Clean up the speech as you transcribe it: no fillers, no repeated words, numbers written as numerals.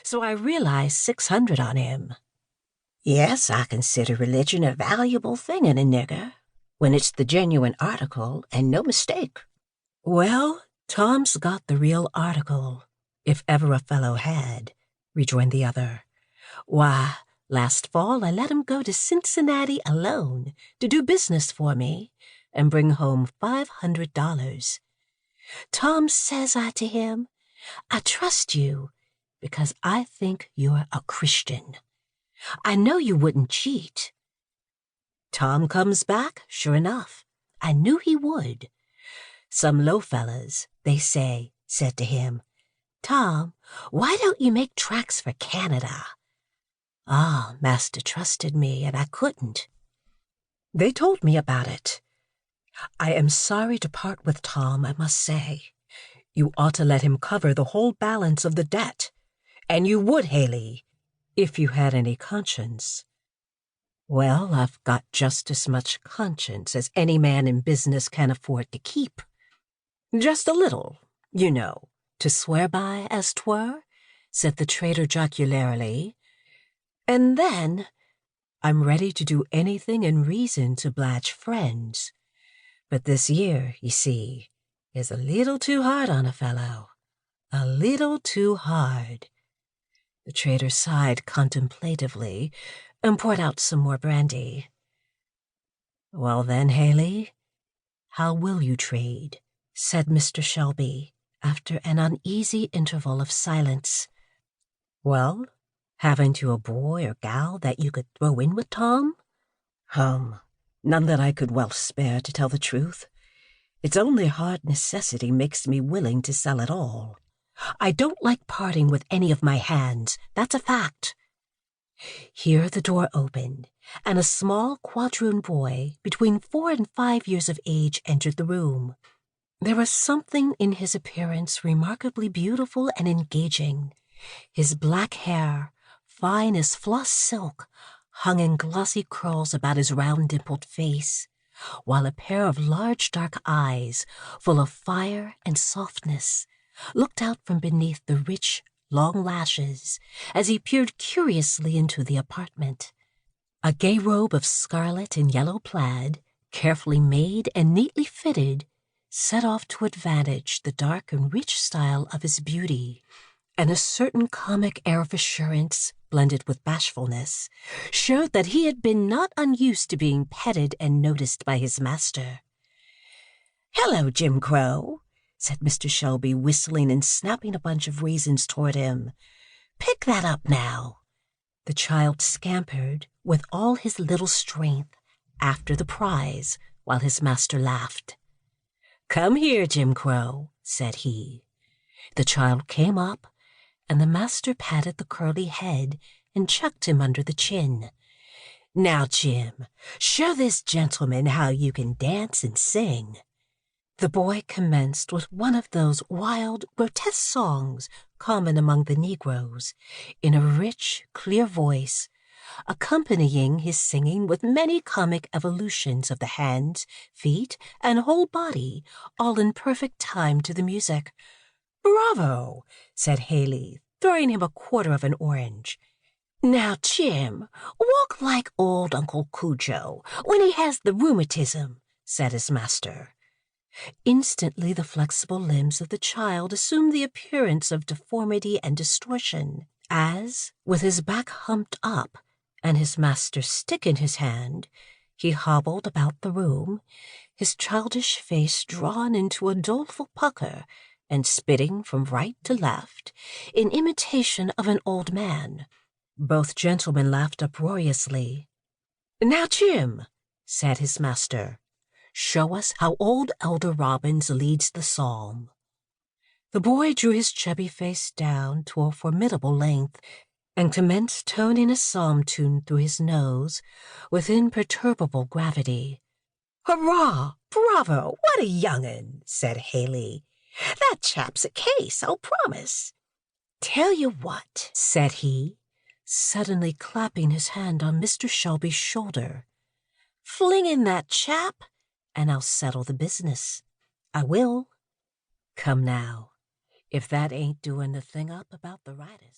so I realized 600 on him. Yes, I consider religion a valuable thing in a nigger, when it's the genuine article and no mistake. Well, Tom's got the real article, if ever a fellow had, rejoined the other. Why, last fall I let him go to Cincinnati alone to do business for me and bring home $500. Tom says I to him, I trust you because I think you're a Christian. I know you wouldn't cheat. Tom comes back, sure enough. I knew he would. Some low fellas, they say, said to him, Tom, why don't you make tracks for Canada? Ah, Master trusted me, and I couldn't. They told me about it. I am sorry to part with Tom, I must say. You ought to let him cover the whole balance of the debt. And you would, Haley, if you had any conscience. Well, I've got just as much conscience as any man in business can afford to keep. Just a little, you know, to swear by, as 'twere, said the trader jocularly. And then I'm ready to do anything in reason to oblige friends. But this year, you see, is a little too hard on a fellow. A little too hard. The trader sighed contemplatively and poured out some more brandy. Well then, Haley, how will you trade? Said Mr. Shelby, after an uneasy interval of silence. Well, haven't you a boy or gal that you could throw in with Tom? None that I could well spare, to tell the truth. It's only hard necessity makes me willing to sell it all. I don't like parting with any of my hands, that's a fact. Here the door opened, and a small quadroon boy between 4 and 5 years of age entered the room. There was something in his appearance remarkably beautiful and engaging. His black hair, fine as floss silk, hung in glossy curls about his round dimpled face, while a pair of large dark eyes, full of fire and softness, looked out from beneath the rich, long lashes as he peered curiously into the apartment. A gay robe of scarlet and yellow plaid, carefully made and neatly fitted, set off to advantage the dark and rich style of his beauty, and a certain comic air of assurance, blended with bashfulness, showed that he had been not unused to being petted and noticed by his master. "Hello, Jim Crow," said Mr. Shelby, whistling and snapping a bunch of raisins toward him. "Pick that up now." The child scampered, with all his little strength, after the prize, while his master laughed. "Come here, Jim Crow," said he. The child came up, and the master patted the curly head and chucked him under the chin. "Now, Jim, show this gentleman how you can dance and sing." The boy commenced with one of those wild, grotesque songs common among the Negroes, in a rich, clear voice, accompanying his singing with many comic evolutions of the hands, feet, and whole body, all in perfect time to the music. "Bravo!" said Haley, throwing him a quarter of an orange. "Now, Jim, walk like old Uncle Cujo when he has the rheumatism," said his master. Instantly the flexible limbs of the child assumed the appearance of deformity and distortion, as, with his back humped up and his master's stick in his hand, he hobbled about the room, his childish face drawn into a doleful pucker, and spitting from right to left, in imitation of an old man. Both gentlemen laughed uproariously. "Now, Jim," said his master, "show us how old Elder Robbins leads the psalm." The boy drew his chubby face down to a formidable length, and commenced toning a psalm tune through his nose with imperturbable gravity. "Hurrah! Bravo! What a young'un!" said Haley. "That chap's a case, I'll promise." "Tell you what," said he, suddenly clapping his hand on Mr. Shelby's shoulder. "Fling in that chap, and I'll settle the business. I will. Come now, if that ain't doing the thing up about the writers."